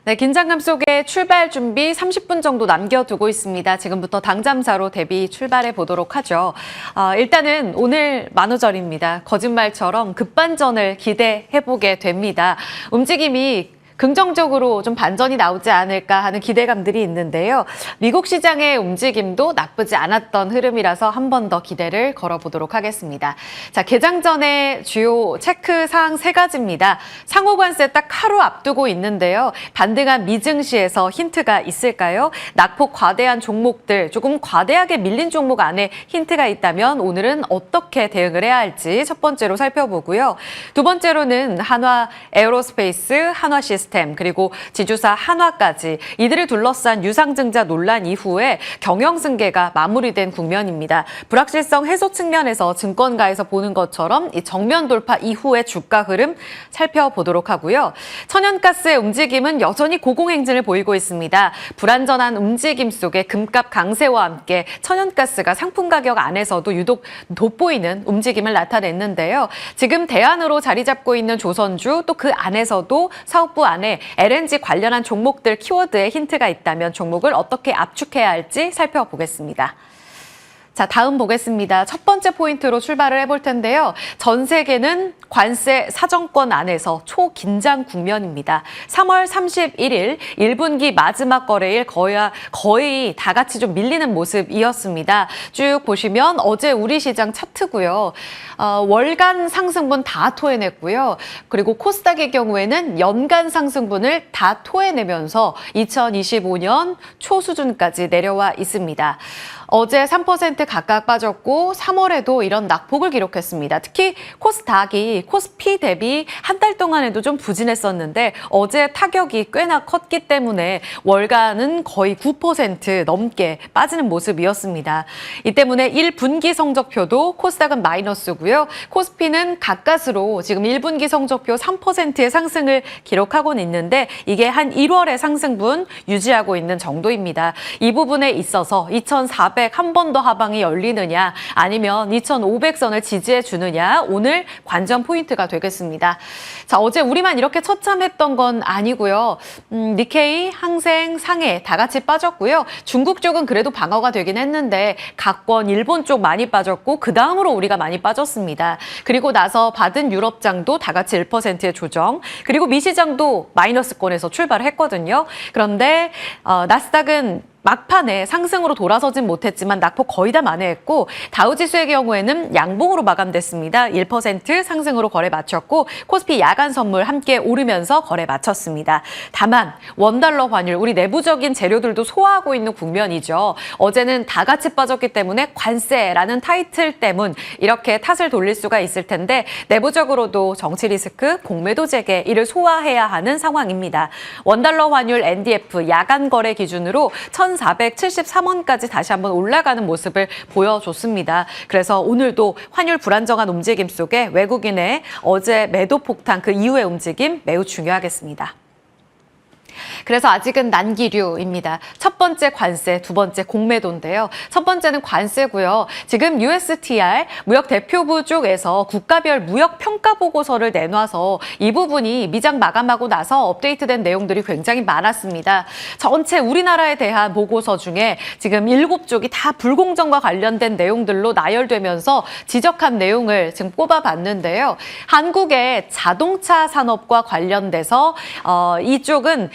네, 긴장감 속에 출발 준비 30분 정도 남겨두고 있습니다. 지금부터 당잠사로 대비 출발해 보도록 하죠. 일단은 오늘 만우절입니다. 거짓말처럼 급반전을 기대해보게 됩니다. 움직임이 긍정적으로 좀 반전이 나오지 않을까 하는 기대감들이 있는데요. 미국 시장의 움직임도 나쁘지 않았던 흐름이라서 한 번 더 기대를 걸어보도록 하겠습니다. 자, 개장 전에 주요 체크 사항 3가지입니다. 상호관세 딱 하루 앞두고 있는데요. 반등한 미증시에서 힌트가 있을까요? 낙폭 과대한 종목들, 조금 과대하게 밀린 종목 안에 힌트가 있다면 오늘은 어떻게 대응을 해야 할지 첫 번째로 살펴보고요. 두 번째로는 한화 에어로스페이스, 한화 시스템, 그리고 지주사 한화까지 이들을 둘러싼 유상증자 논란 이후에 경영승계가 마무리된 국면입니다. 불확실성 해소 측면에서 증권가에서 보는 것처럼 이 정면 돌파 이후의 주가 흐름 살펴보도록 하고요. 천연가스의 움직임은 여전히 고공행진을 보이고 있습니다. 불안전한 움직임 속에 금값 강세와 함께 천연가스가 상품 가격 안에서도 유독 돋보이는 움직임을 나타냈는데요. 지금 대안으로 자리 잡고 있는 조선주, 또 그 안에서도 사업부 안에 LNG 관련한 종목들 키워드에 힌트가 있다면 종목을 어떻게 압축해야 할지 살펴보겠습니다. 자, 다음 보겠습니다. 첫 번째 포인트로 출발을 해볼 텐데요. 전 세계는 관세 사정권 안에서 초긴장 국면입니다. 3월 31일 1분기 마지막 거래일 거의 다 같이 좀 밀리는 모습이었습니다. 쭉 보시면 어제 우리 시장 차트고요. 월간 상승분 다 토해냈고요. 그리고 코스닥의 경우에는 연간 상승분을 다 토해내면서 2025년 초수준까지 내려와 있습니다. 어제 3% 각각 빠졌고 3월에도 이런 낙폭을 기록했습니다. 특히 코스닥이 코스피 대비 한 달 동안에도 좀 부진했었는데 어제 타격이 꽤나 컸기 때문에 월간은 거의 9% 넘게 빠지는 모습이었습니다. 이 때문에 1분기 성적표도 코스닥은 마이너스고요. 코스피는 가까스로 지금 1분기 성적표 3%의 상승을 기록하고는 있는데 이게 한 1월의 상승분 유지하고 있는 정도입니다. 이 부분에 있어서 2,400 한 번 더 하방이 열리느냐 아니면 2,500선을 지지해 주느냐 오늘 관전 포인트가 되겠습니다. 자, 어제 우리만 이렇게 처참했던 건 아니고요. 니케이, 항생, 상해 다 같이 빠졌고요. 중국 쪽은 그래도 방어가 되긴 했는데 각권, 일본 쪽 많이 빠졌고 그 다음으로 우리가 많이 빠졌습니다. 그리고 나서 받은 유럽장도 다 같이 1%의 조정, 그리고 미시장도 마이너스권에서 출발을 했거든요. 그런데 나스닥은 막판에 상승으로 돌아서진 못했지만 낙폭 거의 다 만회했고 다우지수의 경우에는 양봉으로 마감됐습니다. 1% 상승으로 거래 마쳤고 코스피 야간 선물 함께 오르면서 거래 마쳤습니다. 다만 원달러 환율, 우리 내부적인 재료들도 소화하고 있는 국면이죠. 어제는 다 같이 빠졌기 때문에 관세라는 타이틀 때문 이렇게 탓을 돌릴 수가 있을 텐데 내부적으로도 정치 리스크, 공매도 재개 이를 소화해야 하는 상황입니다. 원달러 환율 NDF 야간 거래 기준으로 1,473원까지 다시 한번 올라가는 모습을 보여줬습니다. 그래서 오늘도 환율 불안정한 움직임 속에 외국인의 어제 매도 폭탄 그 이후의 움직임 매우 중요하겠습니다. 그래서 아직은 난기류입니다. 첫 번째 관세, 두 번째 공매도인데요. 첫 번째는 관세고요. 지금 USTR 무역대표부 쪽에서 국가별 무역평가보고서를 내놔서 이 부분이 미장 마감하고 나서 업데이트된 내용들이 굉장히 많았습니다. 전체 우리나라에 대한 보고서 중에 지금 7쪽이 다 불공정과 관련된 내용들로 나열되면서 지적한 내용을 지금 꼽아봤는데요. 한국의 자동차 산업과 관련돼서 이쪽은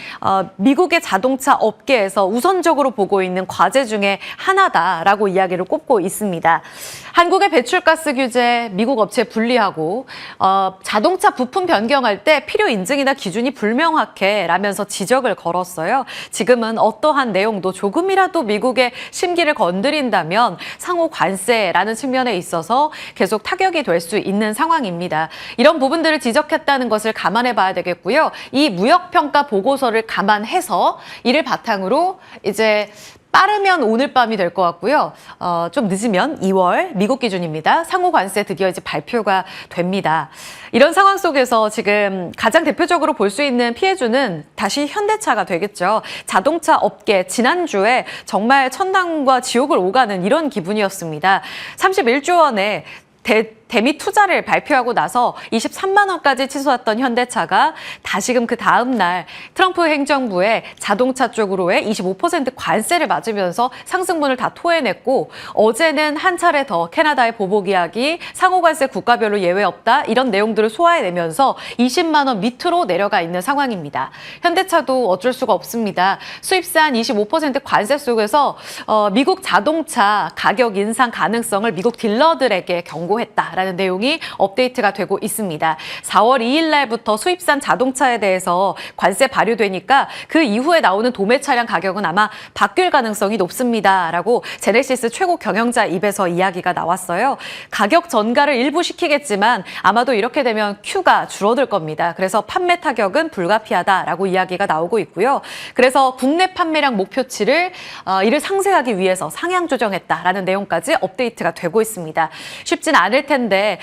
미국의 자동차 업계에서 우선적으로 보고 있는 과제 중에 하나다라고 이야기를 꼽고 있습니다. 한국의 배출가스 규제, 미국 업체 분리하고 자동차 부품 변경할 때 필요 인증이나 기준이 불명확해 라면서 지적을 걸었어요. 지금은 어떠한 내용도 조금이라도 미국의 심기를 건드린다면 상호 관세라는 측면에 있어서 계속 타격이 될 수 있는 상황입니다. 이런 부분들을 지적했다는 것을 감안해 봐야 되겠고요. 이 무역평가 보고서를 감안해서 이를 바탕으로 이제 빠르면 오늘 밤이 될 것 같고요. 좀 늦으면 2월 미국 기준입니다. 상호 관세 드디어 이제 발표가 됩니다. 이런 상황 속에서 지금 가장 대표적으로 볼 수 있는 피해주는 다시 현대차가 되겠죠. 자동차 업계 지난주에 정말 천당과 지옥을 오가는 이런 기분이었습니다. 31조 원의 대미 투자를 발표하고 나서 23만 원까지 치솟았던 현대차가 다시금 그 다음 날 트럼프 행정부의 자동차 쪽으로의 25% 관세를 맞으면서 상승분을 다 토해냈고 어제는 한 차례 더 캐나다의 보복 이야기, 상호관세 국가별로 예외 없다 이런 내용들을 소화해내면서 20만 원 밑으로 내려가 있는 상황입니다. 현대차도 어쩔 수가 없습니다. 수입산 25% 관세 속에서 미국 자동차 가격 인상 가능성을 미국 딜러들에게 경고했다라는 내용이 업데이트가 되고 있습니다. 4월 2일 날부터 수입산 자동차에 대해서 관세 발효되니까 그 이후에 나오는 도매 차량 가격은 아마 바뀔 가능성이 높습니다라고 제네시스 최고 경영자 입에서 이야기가 나왔어요. 가격 전가를 일부 시키겠지만 아마도 이렇게 되면 큐가 줄어들 겁니다. 그래서 판매 타격은 불가피하다라고 이야기가 나오고 있고요. 그래서 국내 판매량 목표치를 이를 상쇄하기 위해서 상향 조정했다라는 내용까지 업데이트가 되고 있습니다. 쉽진 않을 텐데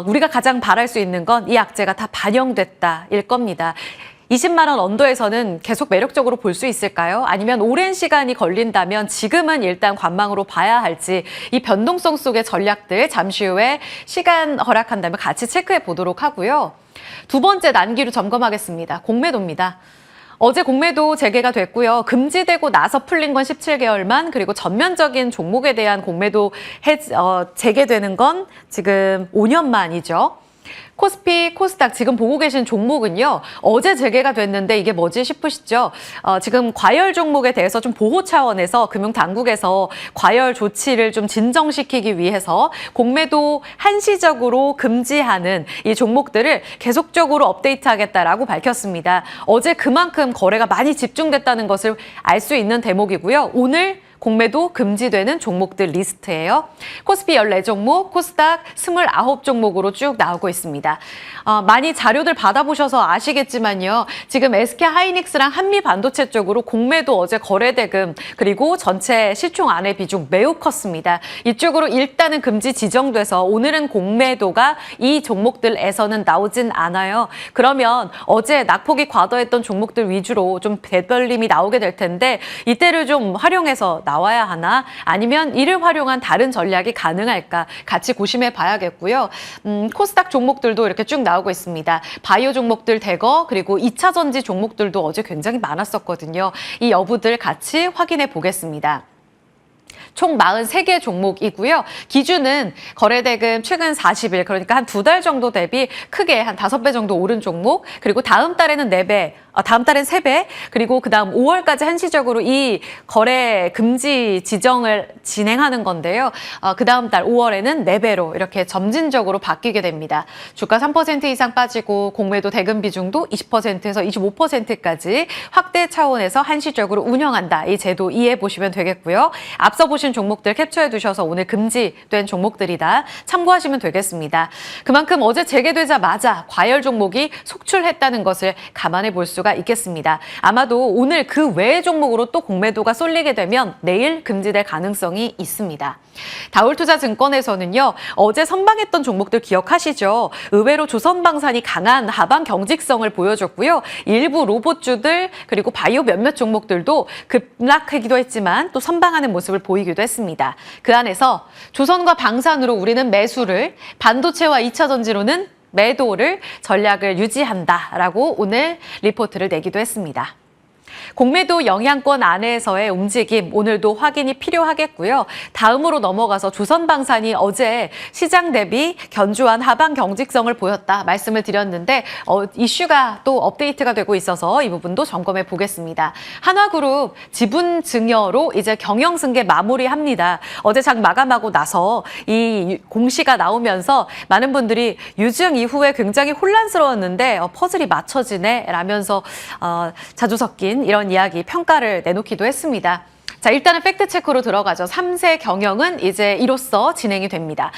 우리가 가장 바랄 수 있는 건 이 악재가 다 반영됐다일 겁니다. 20만 원 언더에서는 계속 매력적으로 볼 수 있을까요? 아니면 오랜 시간이 걸린다면 지금은 일단 관망으로 봐야 할지 이 변동성 속의 전략들 잠시 후에 시간 허락한다면 같이 체크해 보도록 하고요. 두 번째 난기로 점검하겠습니다. 공매도입니다. 어제 공매도 재개가 됐고요. 금지되고 나서 풀린 건 17개월만, 그리고 전면적인 종목에 대한 공매도 재개되는 건 지금 5년 만이죠. 코스피, 코스닥 지금 보고 계신 종목은요. 어제 재개가 됐는데 이게 뭐지 싶으시죠? 지금 과열 종목에 대해서 좀 보호 차원에서 금융당국에서 과열 조치를 좀 진정시키기 위해서 공매도 한시적으로 금지하는 이 종목들을 계속적으로 업데이트하겠다라고 밝혔습니다. 어제 그만큼 거래가 많이 집중됐다는 것을 알 수 있는 대목이고요. 오늘 공매도 금지되는 종목들 리스트예요. 코스피 14종목, 코스닥 29종목으로 쭉 나오고 있습니다. 많이 자료들 받아보셔서 아시겠지만요. 지금 SK하이닉스랑 한미반도체 쪽으로 공매도 어제 거래대금 그리고 전체 시총 안의 비중 매우 컸습니다. 이쪽으로 일단은 금지 지정돼서 오늘은 공매도가 이 종목들에서는 나오진 않아요. 그러면 어제 낙폭이 과도했던 종목들 위주로 좀 배별림이 나오게 될 텐데 이때를 좀 활용해서 나와야 하나 아니면 이를 활용한 다른 전략이 가능할까 같이 고심해 봐야겠고요. 코스닥 종목들도 이렇게 쭉 나오고 있습니다. 바이오 종목들 대거 그리고 2차 전지 종목들도 어제 굉장히 많았었거든요. 이 여부들 같이 확인해 보겠습니다. 총 43개 종목이고요. 기준은 거래대금 최근 40일, 그러니까 한 2달 정도 대비 크게 한 5배 정도 오른 종목, 그리고 다음 달에는 4배, 다음 달엔 3배, 그리고 그다음 5월까지 한시적으로 이 거래 금지 지정을 진행하는 건데요. 그다음 달 5월에는 4배로 이렇게 점진적으로 바뀌게 됩니다. 주가 3% 이상 빠지고 공매도 대금 비중도 20%에서 25%까지 확대 차원에서 한시적으로 운영한다. 이 제도 이해해 보시면 되겠고요. 앞서 보신 종목들 캡처해 두셔서 오늘 금지된 종목들이다 참고하시면 되겠습니다. 그만큼 어제 재개되자마자 과열 종목이 속출했다는 것을 감안해 볼 수가 있겠습니다. 아마도 오늘 그 외의 종목으로 또 공매도가 쏠리게 되면 내일 금지될 가능성이 있습니다. 다울투자증권에서는요. 어제 선방했던 종목들 기억하시죠? 의외로 조선방산이 강한 하방 경직성을 보여줬고요. 일부 로봇주들 그리고 바이오 몇몇 종목들도 급락하기도 했지만 또 선방하는 모습을 보이기도 했습니다. 그 안에서 조선과 방산으로 우리는 매수를, 반도체와 2차 전지로는 매도를 전략을 유지한다라고 오늘 리포트를 내기도 했습니다. 공매도 영향권 안에서의 움직임 오늘도 확인이 필요하겠고요. 다음으로 넘어가서 조선방산이 어제 시장 대비 견조한 하방 경직성을 보였다 말씀을 드렸는데 이슈가 또 업데이트가 되고 있어서 이 부분도 점검해 보겠습니다. 한화그룹 지분 증여로 이제 경영승계 마무리합니다. 어제 장 마감하고 나서 이 공시가 나오면서 많은 분들이 유증 이후에 굉장히 혼란스러웠는데 퍼즐이 맞춰지네 라면서 자주 섞인 이런 이야기 평가를 내놓기도 했습니다. 자, 일단은 팩트체크로 들어가죠. 3세 경영은 이제 이로써 진행이 됩니다.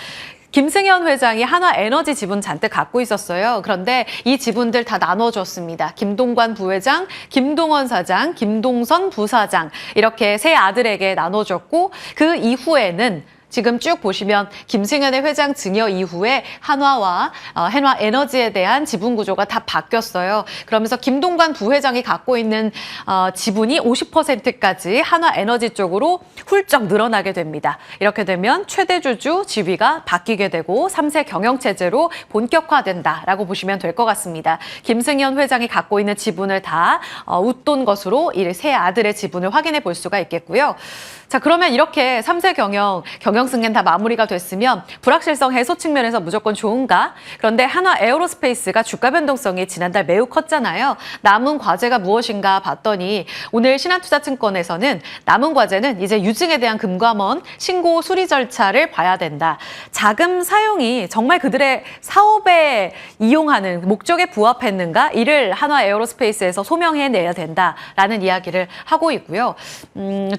김승현 회장이 한화에너지 지분 잔뜩 갖고 있었어요. 그런데 이 지분들 다 나눠줬습니다. 김동관 부회장, 김동원 사장, 김동선 부사장 이렇게 세 아들에게 나눠줬고 그 이후에는 지금 쭉 보시면 김승현의 회장 증여 이후에 한화와 한화에너지에 대한 지분 구조가 다 바뀌었어요. 그러면서 김동관 부회장이 갖고 있는 지분이 50%까지 한화에너지 쪽으로 훌쩍 늘어나게 됩니다. 이렇게 되면 최대 주주 지위가 바뀌게 되고 3세 경영체제로 본격화된다라고 보시면 될 것 같습니다. 김승현 회장이 갖고 있는 지분을 다 웃돈 것으로 이 세 아들의 지분을 확인해 볼 수가 있겠고요. 자, 그러면 이렇게 3세 경영 승계는 다 마무리가 됐으면 불확실성 해소 측면에서 무조건 좋은가? 그런데 한화 에어로스페이스가 주가 변동성이 지난달 매우 컸잖아요. 남은 과제가 무엇인가 봤더니 오늘 신한투자증권에서는 남은 과제는 이제 유증에 대한 금감원 신고 수리 절차를 봐야 된다. 자금 사용이 정말 그들의 사업에 이용하는 목적에 부합했는가? 이를 한화 에어로스페이스에서 소명해내야 된다라는 이야기를 하고 있고요.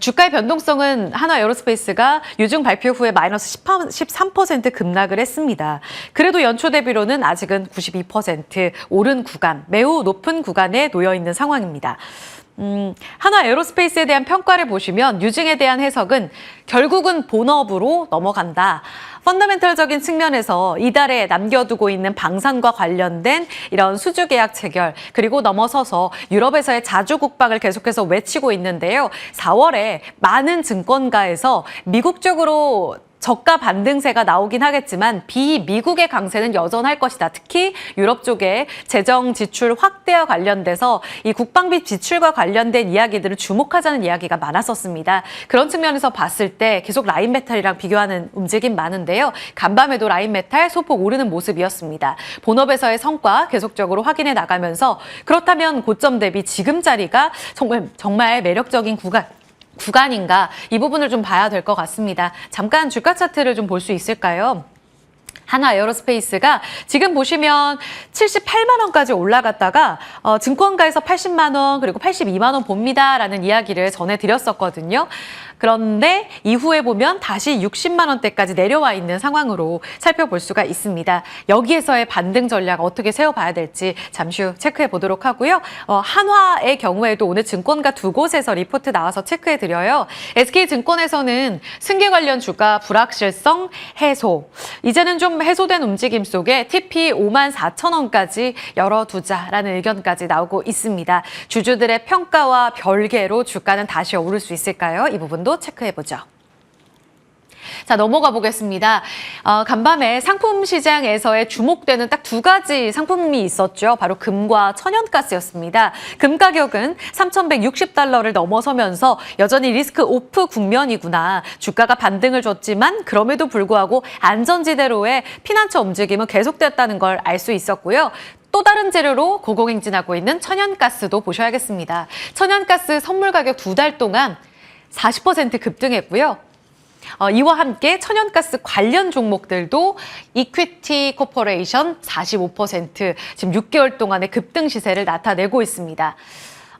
주가의 변동성은 한화 에어로스페이스가 유증 발표 후에 마이너스 13% 급락을 했습니다. 그래도 연초 대비로는 아직은 92% 오른 구간, 매우 높은 구간에 놓여 있는 상황입니다. 한화 에어로스페이스에 대한 평가를 보시면 유증에 대한 해석은 결국은 본업으로 넘어간다. 펀더멘털적인 측면에서 이달에 남겨두고 있는 방산과 관련된 이런 수주 계약 체결, 그리고 넘어서서 유럽에서의 자주 국방을 계속해서 외치고 있는데요. 4월에 많은 증권가에서 미국 쪽으로 저가 반등세가 나오긴 하겠지만 비미국의 강세는 여전할 것이다. 특히 유럽 쪽에 재정 지출 확대와 관련돼서 이 국방비 지출과 관련된 이야기들을 주목하자는 이야기가 많았었습니다. 그런 측면에서 봤을 때 계속 라인메탈이랑 비교하는 움직임 많은데요. 간밤에도 라인메탈 소폭 오르는 모습이었습니다. 본업에서의 성과 계속적으로 확인해 나가면서 그렇다면 고점 대비 지금 자리가 정말 매력적인 구간인가 이 부분을 좀 봐야 될 것 같습니다. 잠깐 주가 차트를 좀 볼 수 있을까요? 한화 에어로스페이스가 지금 보시면 78만 원까지 올라갔다가 증권가에서 80만 원 그리고 82만 원 봅니다라는 이야기를 전해드렸었거든요. 그런데 이후에 보면 다시 60만 원대까지 내려와 있는 상황으로 살펴볼 수가 있습니다. 여기에서의 반등 전략 어떻게 세워봐야 될지 잠시 후 체크해 보도록 하고요. 한화의 경우에도 오늘 증권가 두 곳에서 리포트 나와서 체크해드려요. SK증권에서는 승계 관련 주가 불확실성 해소. 이제는 좀 해소된 움직임 속에 TP 54,000원까지 열어두자라는 의견까지 나오고 있습니다. 주주들의 평가와 별개로 주가는 다시 오를 수 있을까요? 이 부분도 체크해보죠. 자, 넘어가 보겠습니다. 간밤에 상품 시장에서의 주목되는 딱 두 가지 상품이 있었죠. 바로 금과 천연가스였습니다. 금 가격은 3,160달러를 넘어서면서 여전히 리스크 오프 국면이구나. 주가가 반등을 줬지만 그럼에도 불구하고 안전지대로의 피난처 움직임은 계속됐다는 걸 알 수 있었고요. 또 다른 재료로 고공행진하고 있는 천연가스도 보셔야겠습니다. 천연가스 선물 가격 두 달 동안 40% 급등했고요. 이와 함께 천연가스 관련 종목들도 이퀴티 코퍼레이션 45% 지금 6개월 동안의 급등 시세를 나타내고 있습니다.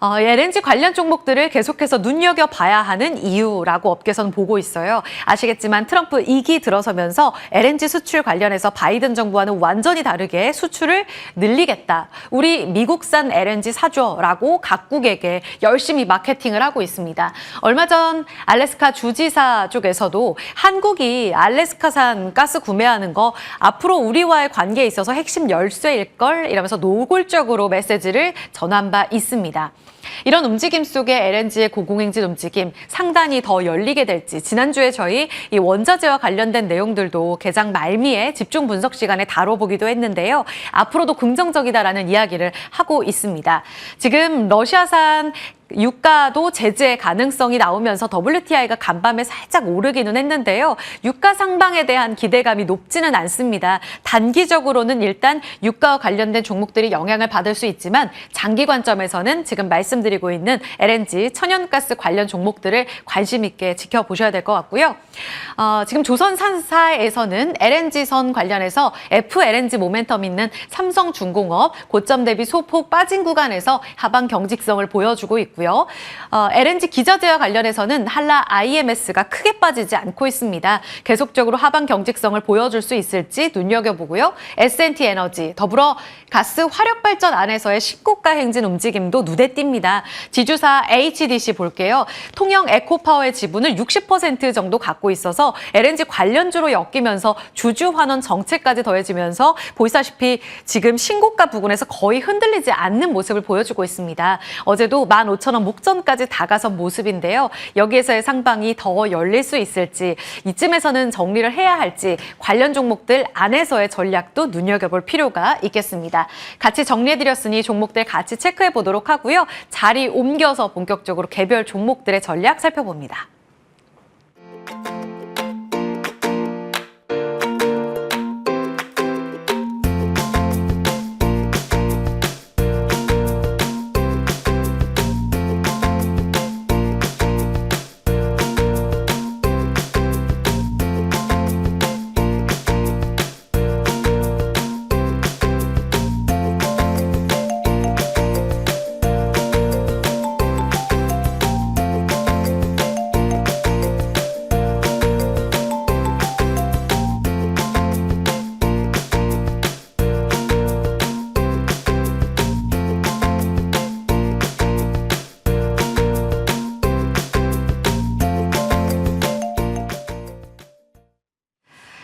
LNG 관련 종목들을 계속해서 눈여겨봐야 하는 이유라고 업계에서는 보고 있어요. 아시겠지만 트럼프 2기 들어서면서 LNG 수출 관련해서 바이든 정부와는 완전히 다르게 수출을 늘리겠다. 우리 미국산 LNG 사줘라고 각국에게 열심히 마케팅을 하고 있습니다. 얼마 전 알래스카 주지사 쪽에서도 한국이 알래스카산 가스 구매하는 거 앞으로 우리와의 관계에 있어서 핵심 열쇠일 걸 이러면서 노골적으로 메시지를 전한 바 있습니다. 이런 움직임 속에 LNG의 고공행진 움직임 상단이 더 열리게 될지 지난주에 저희 이 원자재와 관련된 내용들도 개장 말미에 집중 분석 시간에 다뤄보기도 했는데요. 앞으로도 긍정적이다라는 이야기를 하고 있습니다. 지금 러시아산 유가도 제재 가능성이 나오면서 WTI가 간밤에 살짝 오르기는 했는데요. 유가 상방에 대한 기대감이 높지는 않습니다. 단기적으로는 일단 유가와 관련된 종목들이 영향을 받을 수 있지만 장기 관점에서는 지금 말씀드리고 있는 LNG, 천연가스 관련 종목들을 관심 있게 지켜보셔야 될 것 같고요. 지금 조선산사에서는 LNG선 관련해서 FLNG 모멘텀 있는 삼성중공업 고점 대비 소폭 빠진 구간에서 하방 경직성을 보여주고 있고요. 있고요. LNG 기저제와 관련해서는 한라 IMS가 크게 빠지지 않고 있습니다. 계속적으로 하반 경직성을 보여줄 수 있을지 눈여겨보고요. S&T 에너지, 더불어 가스 화력 발전 안에서의 신고가 행진 움직임도 눈에 띕니다. 지주사 HDC 볼게요. 통영 에코파워의 지분을 60% 정도 갖고 있어서 LNG 관련주로 엮이면서 주주 환원 정책까지 더해지면서 보시다시피 지금 신고가 부근에서 거의 흔들리지 않는 모습을 보여주고 있습니다. 어제도 15,000원 목전까지 다가선 모습인데요. 여기에서의 상방이 더 열릴 수 있을지, 이쯤에서는 정리를 해야 할지 관련 종목들 안에서의 전략도 눈여겨볼 필요가 있겠습니다. 같이 정리해드렸으니 종목들 같이 체크해 보도록 하고요. 자리 옮겨서 본격적으로 개별 종목들의 전략 살펴봅니다.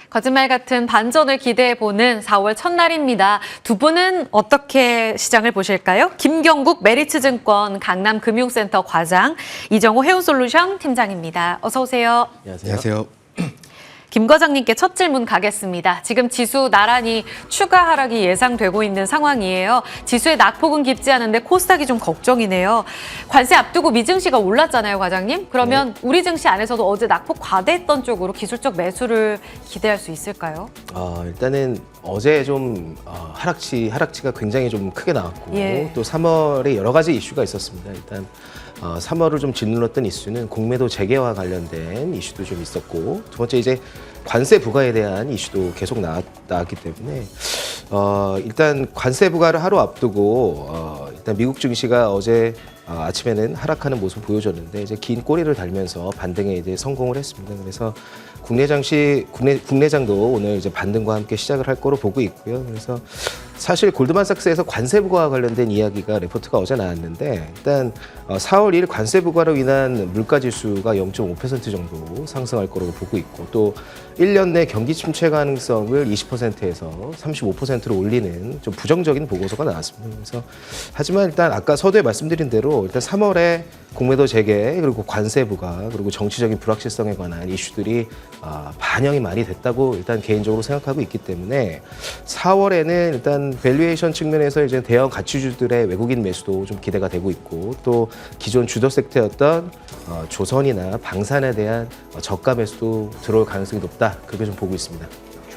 거짓말 같은 반전을 기대해보는 4월 첫날입니다. 두 분은 어떻게 시장을 보실까요? 김경국 메리츠증권 강남금융센터 과장, 이정호 해운솔루션 팀장입니다. 어서 오세요. 안녕하세요. 김 과장님께 첫 질문 가겠습니다. 지금 지수 나란히 추가 하락이 예상되고 있는 상황이에요. 지수의 낙폭은 깊지 않은데 코스닥이 좀 걱정이네요. 관세 앞두고 미증시가 올랐잖아요, 과장님. 그러면 우리 증시 안에서도 어제 낙폭 과대했던 쪽으로 기술적 매수를 기대할 수 있을까요? 일단은 어제 좀 하락치가 굉장히 좀 크게 나왔고 예. 또 3월에 여러 가지 이슈가 있었습니다. 일단 3월을 좀 짓눌렀던 이슈는 공매도 재개와 관련된 이슈도 좀 있었고, 두 번째 이제 관세 부과에 대한 이슈도 계속 나왔기 때문에 일단 관세 부과를 하루 앞두고 일단 미국 증시가 어제 아침에는 하락하는 모습을 보여줬는데 이제 긴 꼬리를 달면서 반등에 이제 성공을 했습니다. 그래서 국내장도 오늘 이제 반등과 함께 시작을 할 거로 보고 있고요. 그래서 사실 골드만삭스에서 관세 부과와 관련된 이야기가 레포트가 어제 나왔는데, 일단 4월 1일 관세 부과로 인한 물가 지수가 0.5% 정도 상승할 거로 보고 있고, 또 1년 내 경기 침체 가능성을 20%에서 35%로 올리는 좀 부정적인 보고서가 나왔습니다. 그래서 하지만 일단 아까 서두에 말씀드린 대로 일단 3월에 공매도 재개, 그리고 관세 부과, 그리고 정치적인 불확실성에 관한 이슈들이 반영이 많이 됐다고 일단 개인적으로 생각하고 있기 때문에 4월에는 일단 밸류에이션 측면에서 이제 대형 가치주들의 외국인 매수도 좀 기대가 되고 있고, 또 기존 주도 섹터였던 조선이나 방산에 대한 저가 매수도 들어올 가능성이 높다, 그렇게 좀 보고 있습니다.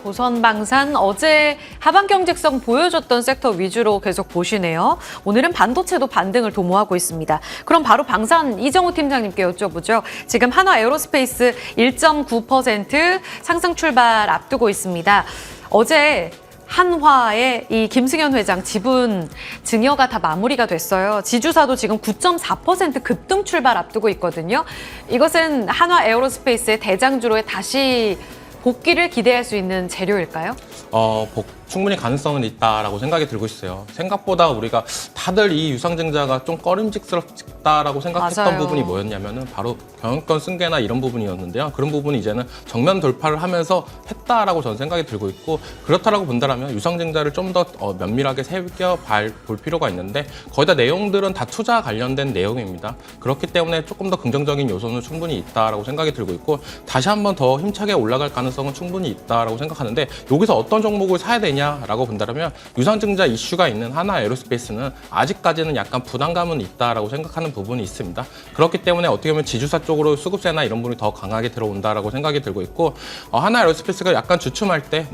조선방산, 어제 하반 경직성 보여줬던 섹터 위주로 계속 보시네요. 오늘은 반도체도 반등을 도모하고 있습니다. 그럼 바로 방산 이정호 팀장님께 여쭤보죠. 지금 한화 에어로스페이스 1.9% 상승 출발 앞두고 있습니다. 어제 한화의 이 김승현 회장 지분 증여가 다 마무리가 됐어요. 지주사도 지금 9.4% 급등 출발 앞두고 있거든요. 이것은 한화 에어로스페이스의 대장주로의 다시 복귀를 기대할 수 있는 재료일까요? 충분히 가능성은 있다라고 생각이 들고 있어요. 생각보다 우리가 다들 이 유상증자가 좀 꺼림직스럽다라고 생각했던 맞아요. 부분이 뭐였냐면은 바로 경영권 승계나 이런 부분이었는데요. 그런 부분이 이제는 정면 돌파를 하면서 했다라고 저는 생각이 들고 있고, 그렇다라고 본다면 유상증자를 좀 더 면밀하게 볼 필요가 있는데, 거의 다 내용들은 다 투자 관련된 내용입니다. 그렇기 때문에 조금 더 긍정적인 요소는 충분히 있다라고 생각이 들고 있고, 다시 한번 더 힘차게 올라갈 가능성은 충분히 있다라고 생각하는데, 여기서 어떤 종목을 사야 되냐라고 본다면 유상증자 이슈가 있는 한화 에어로스페이스는 아직까지는 약간 부담감은 있다라고 생각하는 부분이 있습니다. 그렇기 때문에 어떻게 보면 지주사 쪽으로 수급세나 이런 부분이 더 강하게 들어온다라고 생각이 들고 있고, 한화 에어로스페이스가 약간 주춤할 때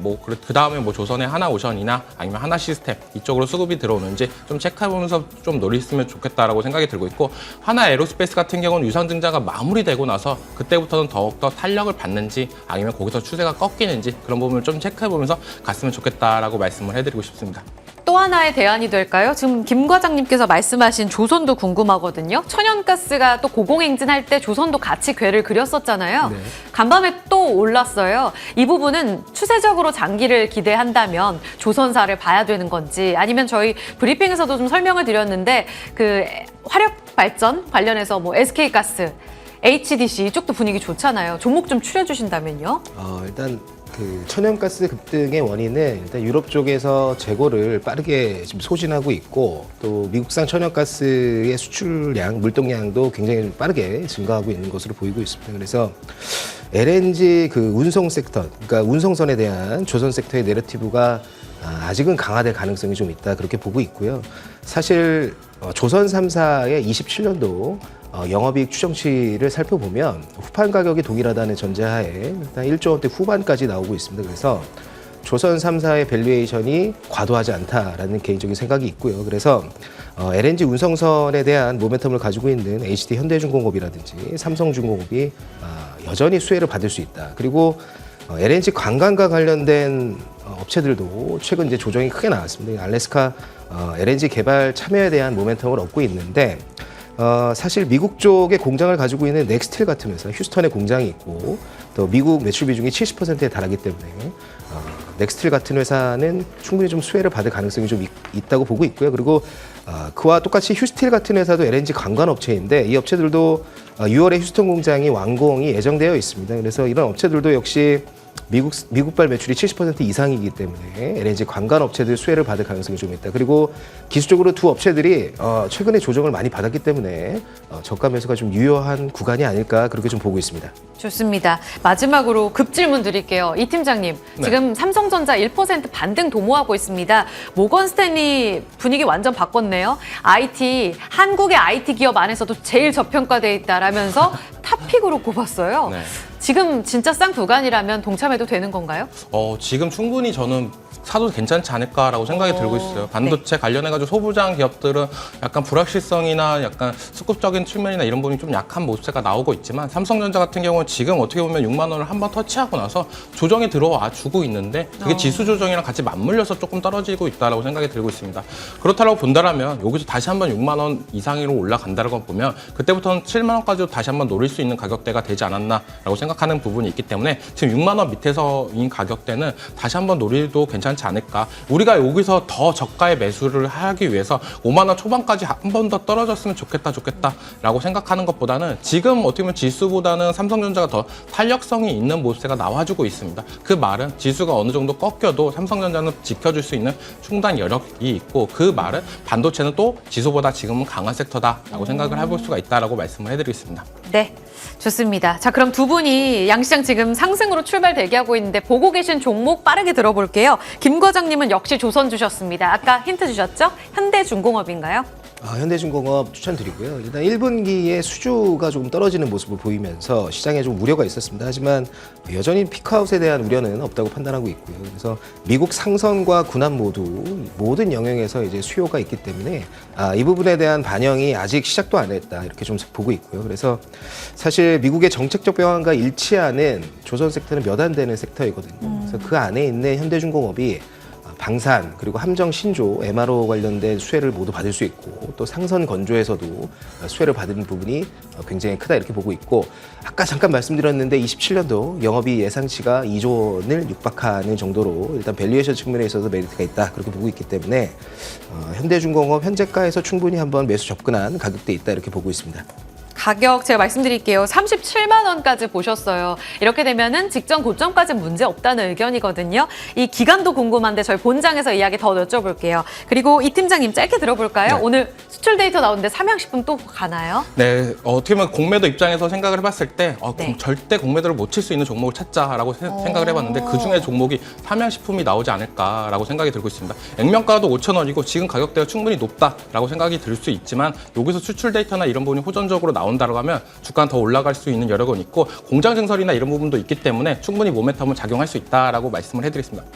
그 다음에 조선의 하나오션이나 아니면 하나시스템 이쪽으로 수급이 들어오는지 좀 체크해보면서 좀 노렸으면 좋겠다라고 생각이 들고 있고, 한화 에어로스페이스 같은 경우는 유상증자가 마무리되고 나서 그때부터는 더욱더 탄력을 받는지 아니면 거기서 추세가 꺾이는지 그런 부분을 좀 체크해보면서 갔으면 좋겠다라고 말씀을 해드리고 싶습니다. 또 또 하나의 대안이 될까요? 지금 김 과장님께서 말씀하신 조선도 궁금하거든요. 천연가스가 또 고공행진할 때 조선도 같이 궤를 그렸었잖아요. 네. 간밤에 또 올랐어요. 이 부분은 추세적으로 장기를 기대한다면 조선사를 봐야 되는 건지 아니면 저희 브리핑에서도 좀 설명을 드렸는데 그 화력 발전 관련해서 뭐 SK가스, HDC 이쪽도 분위기 좋잖아요. 종목 좀 추려주신다면요. 일단 그 천연가스 급등의 원인은 일단 유럽 쪽에서 재고를 빠르게 지금 소진하고 있고 또 미국산 천연가스의 수출량, 물동량도 굉장히 빠르게 증가하고 있는 것으로 보이고 있습니다. 그래서 LNG 그 운송 섹터, 그러니까 운송선에 대한 조선 섹터의 내러티브가 아직은 강화될 가능성이 좀 있다 그렇게 보고 있고요. 사실 조선 3사의 27년도 영업이익 추정치를 살펴보면 후판 가격이 동일하다는 전제하에 일단 1조 원대 후반까지 나오고 있습니다. 그래서 조선 3사의 밸류에이션이 과도하지 않다라는 개인적인 생각이 있고요. 그래서 LNG 운송선에 대한 모멘텀을 가지고 있는 HD 현대중공업이라든지 삼성중공업이 여전히 수혜를 받을 수 있다. 그리고 LNG 관광과 관련된 업체들도 최근 이제 조정이 크게 나왔습니다. 알래스카 LNG 개발 참여에 대한 모멘텀을 얻고 있는데 사실 미국 쪽에 공장을 가지고 있는 넥스틸 같은 회사, 휴스턴에 공장이 있고 또 미국 매출 비중이 70%에 달하기 때문에 넥스틸 같은 회사는 충분히 좀 수혜를 받을 가능성이 좀 있다고 보고 있고요. 그리고 그와 똑같이 휴스틸 같은 회사도 LNG 관관 업체인데 이 업체들도 6월에 휴스턴 공장이 완공이 예정되어 있습니다. 그래서 이런 업체들도 역시 미국발 매출이 70% 이상이기 때문에 LNG 관관 업체들 수혜를 받을 가능성이 좀 있다. 그리고 기술적으로 두 업체들이 최근에 조정을 많이 받았기 때문에 저가 매수가 좀 유효한 구간이 아닐까 그렇게 좀 보고 있습니다. 좋습니다. 마지막으로 급질문 드릴게요. 이 팀장님, 네. 지금 삼성전자 1% 반등 도모하고 있습니다. 모건 스탠리 분위기 완전 바꿨네요. IT, 한국의 IT 기업 안에서도 제일 저평가돼 있다라면서 탑픽으로 꼽았어요. 네. 지금 진짜 싼 구간이라면 동참해도 되는 건가요? 지금 충분히 저는 사도 괜찮지 않을까라고 생각이 들고 있어요. 반도체 관련해가지고 소부장 기업들은 약간 불확실성이나 약간 수급적인 측면이나 이런 부분이 좀 약한 모습세가 나오고 있지만 삼성전자 같은 경우는 지금 어떻게 보면 6만 원을 한번 터치하고 나서 조정이 들어와 주고 있는데 그게 지수 조정이랑 같이 맞물려서 조금 떨어지고 있다라고 생각이 들고 있습니다. 그렇다고 본다라면 여기서 다시 한번 6만 원 이상으로 올라간다라고 보면 그때부터는 7만 원까지도 다시 한번 노릴 수 있는 가격대가 되지 않았나라고 생각하는 부분이 있기 때문에 지금 6만 원 밑에서인 가격대는 다시 한번 노리도 괜찮지 않을까. 우리가 여기서 더 저가의 매수를 하기 위해서 5만 원 초반까지 한 번 더 떨어졌으면 좋겠다라고 생각하는 것보다는 지금 어떻게 보면 지수보다는 삼성전자가 더 탄력성이 있는 모습세가 나와주고 있습니다. 그 말은 지수가 어느 정도 꺾여도 삼성전자는 지켜줄 수 있는 충분한 여력이 있고 그 말은 반도체는 또 지수보다 지금은 강한 섹터다라고 생각을 해볼 수가 있다라고 말씀을 해드리겠습니다. 네, 좋습니다. 자, 그럼 두 분이 양시장 지금 상승으로 출발 대기하고 있는데 보고 계신 종목 빠르게 들어볼게요. 김 과장님은 역시 조선 주셨습니다. 아까 힌트 주셨죠? 현대중공업인가요? 현대중공업 추천드리고요. 일단 1분기에 수주가 조금 떨어지는 모습을 보이면서 시장에 좀 우려가 있었습니다. 하지만 여전히 피크아웃에 대한 우려는 없다고 판단하고 있고요. 그래서 미국 상선과 군함 모두 모든 영역에서 이제 수요가 있기 때문에 이 부분에 대한 반영이 아직 시작도 안 했다 이렇게 좀 보고 있고요. 그래서 사실 미국의 정책적 방안과 일치하는 조선 섹터는 몇 안 되는 섹터이거든요. 그래서 그 안에 있는 현대중공업이 방산 그리고 함정 신조 MRO 관련된 수혜를 모두 받을 수 있고 또 상선 건조에서도 수혜를 받는 부분이 굉장히 크다 이렇게 보고 있고 아까 잠깐 말씀드렸는데 27년도 영업이 예상치가 2조 원을 육박하는 정도로 일단 밸류에이션 측면에 있어서 메리트가 있다 그렇게 보고 있기 때문에 현대중공업 현재가에서 충분히 한번 매수 접근한 가격대 있다 이렇게 보고 있습니다. 가격 제가 말씀드릴게요. 37만 원까지 보셨어요. 이렇게 되면은 직전 고점까지는 문제 없다는 의견이거든요. 이 기간도 궁금한데 저희 본장에서 이야기 더 여쭤볼게요. 그리고 이 팀장님 짧게 들어볼까요? 네. 오늘 수출 데이터 나오는데 삼양식품 또 가나요? 네, 어떻게 보면 공매도 입장에서 생각을 해봤을 때 네. 절대 공매도를 못 칠 수 있는 종목을 찾자라고 생각을 해봤는데 그 중에 종목이 삼양식품이 나오지 않을까라고 생각이 들고 있습니다. 액면가도 5,000원이고 지금 가격대가 충분히 높다라고 생각이 들 수 있지만 여기서 수출 데이터나 이런 부분이 호전적으로 나온다고 하면 주가는 더 올라갈 수 있는 여력은 있고 공장 증설이나 이런 부분도 있기 때문에 충분히 모멘텀을 작용할 수 있다라고 말씀을 해드리겠습니다.